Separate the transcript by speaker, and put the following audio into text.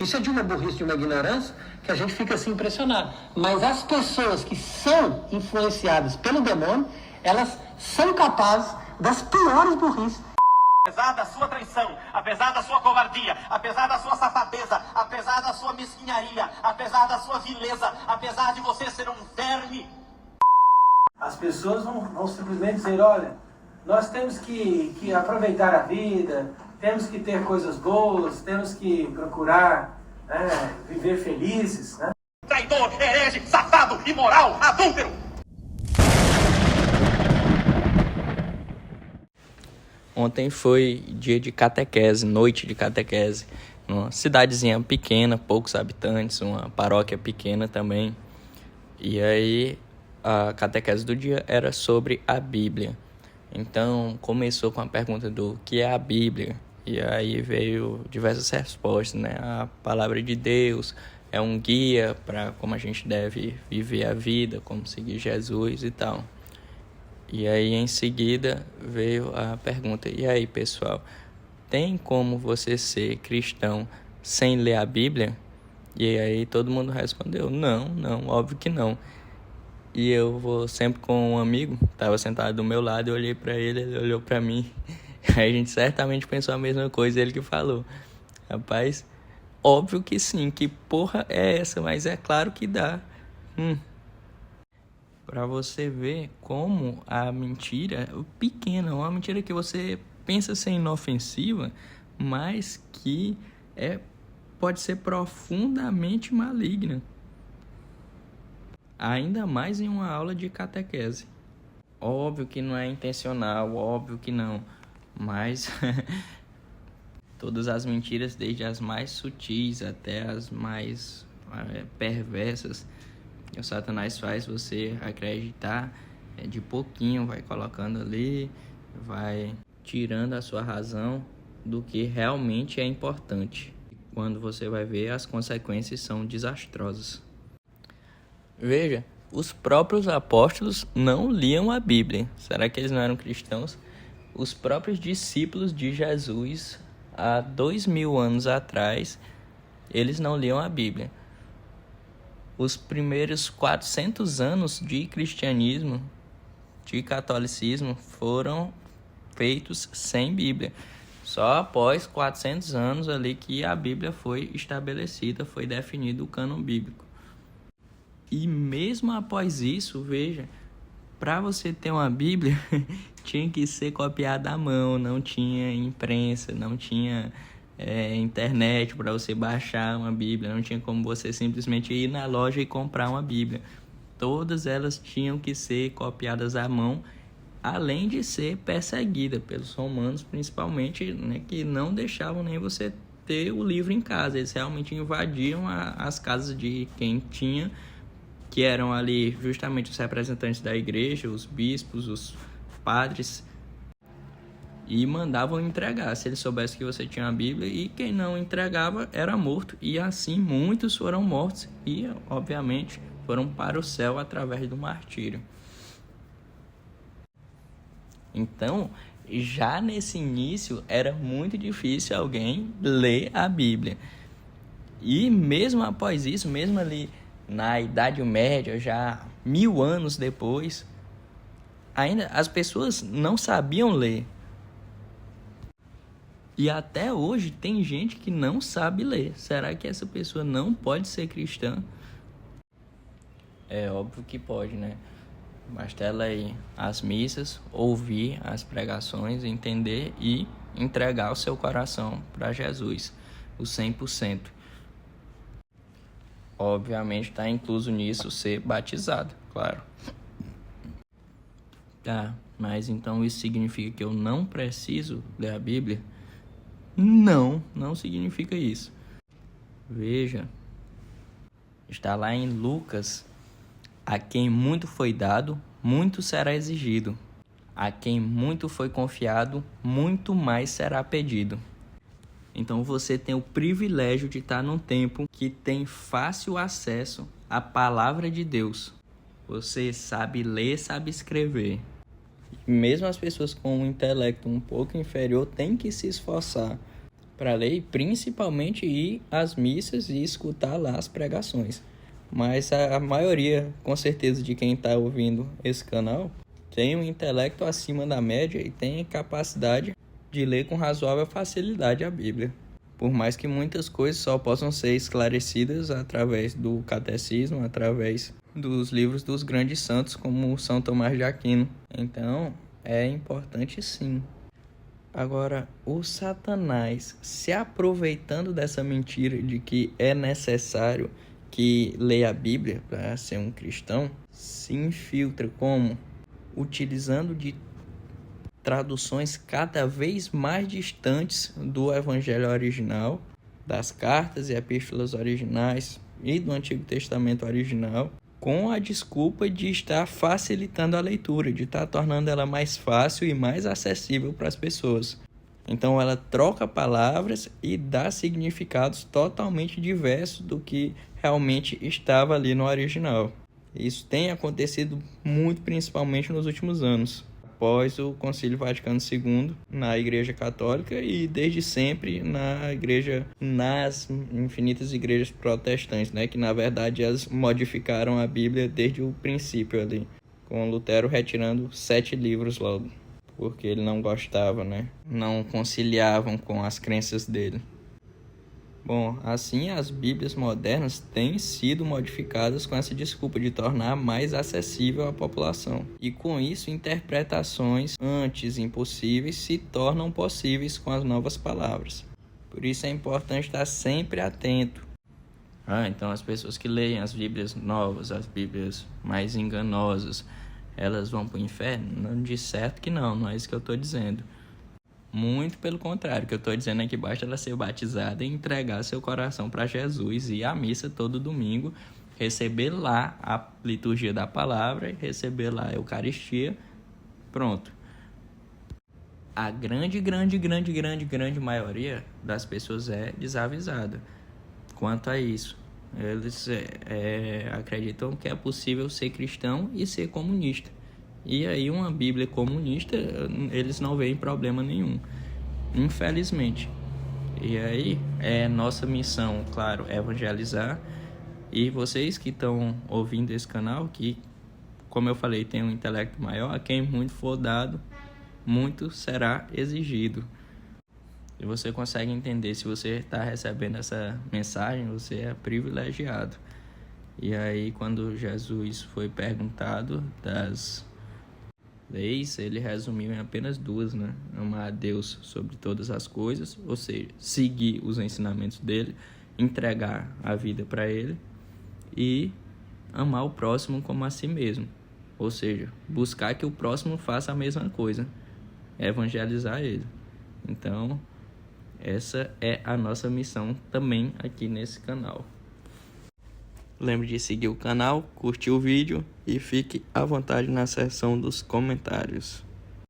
Speaker 1: Isso é de uma burrice, de uma ignorância, que a gente fica assim impressionado. Mas as pessoas que são influenciadas pelo demônio, elas são capazes das piores burrices.
Speaker 2: Apesar da sua traição, apesar da sua covardia, apesar da sua safadeza, apesar da sua mesquinharia, apesar da sua vileza, apesar de você ser um verme.
Speaker 3: As pessoas vão simplesmente dizer, olha, nós temos que aproveitar a vida, temos que ter coisas boas, temos que procurar viver felizes, né?
Speaker 2: Traidor, herege, safado, imoral, adúltero.
Speaker 4: Ontem foi dia de catequese, noite de catequese, numa cidadezinha pequena, poucos habitantes, uma paróquia pequena também. E aí a catequese do dia era sobre a Bíblia. Então começou com a pergunta do que é a Bíblia. E aí veio diversas respostas, né? A palavra de Deus é um guia para como a gente deve viver a vida, como seguir Jesus e tal. E aí, em seguida, veio a pergunta, e aí, pessoal, tem como você ser cristão sem ler a Bíblia? E aí todo mundo respondeu, não, óbvio que não. E eu vou sempre com um amigo, estava sentado do meu lado, eu olhei para ele, ele olhou para mim. Aí a gente certamente pensou a mesma coisa, ele que falou. Rapaz, óbvio que sim, que porra é essa? Mas é claro que dá. Para você ver como a mentira pequena, uma mentira que você pensa ser inofensiva, mas que pode ser profundamente maligna. Ainda mais em uma aula de catequese. Óbvio que não é intencional, óbvio que não, mas todas as mentiras, desde as mais sutis até as mais perversas, o Satanás faz você acreditar de pouquinho, vai colocando ali, vai tirando a sua razão do que realmente é importante. Quando você vai ver, as consequências são desastrosas. Veja, os próprios apóstolos não liam a Bíblia. Será que eles não eram cristãos? Os próprios discípulos de Jesus, há 2000 anos atrás, eles não liam a Bíblia. Os primeiros 400 anos de cristianismo, de catolicismo, foram feitos sem Bíblia. Só após 400 anos ali que a Bíblia foi estabelecida, foi definido o cânon bíblico. E mesmo após isso, veja, para você ter uma Bíblia, tinha que ser copiada à mão, não tinha imprensa, não tinha internet para você baixar uma Bíblia, não tinha como você simplesmente ir na loja e comprar uma Bíblia. Todas elas tinham que ser copiadas à mão, além de ser perseguida pelos romanos, principalmente, né, que não deixavam nem você ter o livro em casa. Eles realmente invadiam as casas de quem tinha, que eram ali justamente os representantes da igreja, os bispos, os padres, e mandavam entregar, se eles soubessem que você tinha a Bíblia, e quem não entregava era morto, e assim muitos foram mortos e, obviamente, foram para o céu através do martírio. Então, já nesse início, era muito difícil alguém ler a Bíblia. E mesmo após isso, mesmo ali na Idade Média, já 1000 anos depois, ainda as pessoas não sabiam ler. E até hoje tem gente que não sabe ler. Será que essa pessoa não pode ser cristã? É óbvio que pode, né? Basta ela ir às missas, ouvir as pregações, entender e entregar o seu coração para Jesus, o 100%. Obviamente está incluso nisso ser batizado, claro. Tá, mas então isso significa que eu não preciso ler a Bíblia? Não significa isso. Veja, está lá em Lucas: a quem muito foi dado, muito será exigido. A quem muito foi confiado, muito mais será pedido. Então você tem o privilégio de estar num tempo que tem fácil acesso à palavra de Deus. Você sabe ler, sabe escrever. Mesmo as pessoas com um intelecto um pouco inferior têm que se esforçar para ler e principalmente ir às missas e escutar lá as pregações. Mas a maioria, com certeza, de quem está ouvindo esse canal tem um intelecto acima da média e tem capacidade de ler com razoável facilidade a Bíblia. Por mais que muitas coisas só possam ser esclarecidas através do catecismo, através dos livros dos grandes santos, como São Tomás de Aquino. Então, é importante sim. Agora, o Satanás, se aproveitando dessa mentira de que é necessário que leia a Bíblia para ser um cristão, se infiltra como? Utilizando de traduções cada vez mais distantes do Evangelho original, das cartas e epístolas originais e do Antigo Testamento original, com a desculpa de estar facilitando a leitura, de estar tornando ela mais fácil e mais acessível para as pessoas. Então ela troca palavras e dá significados totalmente diversos do que realmente estava ali no original. Isso tem acontecido muito, principalmente nos últimos anos, após o Concílio Vaticano II, na Igreja Católica e desde sempre nas infinitas igrejas protestantes, né, que na verdade elas modificaram a Bíblia desde o princípio ali, com Lutero retirando 7 livros logo, porque ele não gostava, né, não conciliavam com as crenças dele. Bom, assim as Bíblias modernas têm sido modificadas com essa desculpa de tornar mais acessível à população. E com isso, interpretações antes impossíveis se tornam possíveis com as novas palavras. Por isso é importante estar sempre atento. Então as pessoas que leem as Bíblias novas, as Bíblias mais enganosas, elas vão para o inferno? Não, de certo que não é isso que eu estou dizendo. Muito pelo contrário, o que eu estou dizendo é que basta ela ser batizada e entregar seu coração para Jesus, ir à missa todo domingo, receber lá a liturgia da palavra, receber lá a Eucaristia, pronto. A grande maioria das pessoas é desavisada quanto a isso. Eles acreditam que é possível ser cristão e ser comunista. E aí uma Bíblia comunista, eles não veem problema nenhum, infelizmente. E aí é nossa missão, claro, evangelizar. E vocês que estão ouvindo esse canal, que, como eu falei, tem um intelecto maior, a quem muito for dado, muito será exigido. E você consegue entender, se você está recebendo essa mensagem, você é privilegiado. E aí quando Jesus foi perguntado das leis, ele resumiu em apenas 2, né? Amar a Deus sobre todas as coisas, ou seja, seguir os ensinamentos dele, entregar a vida para ele e amar o próximo como a si mesmo, ou seja, buscar que o próximo faça a mesma coisa, evangelizar ele. Então, essa é a nossa missão também aqui nesse canal. Lembre de seguir o canal, curtir o vídeo e fique à vontade na seção dos comentários.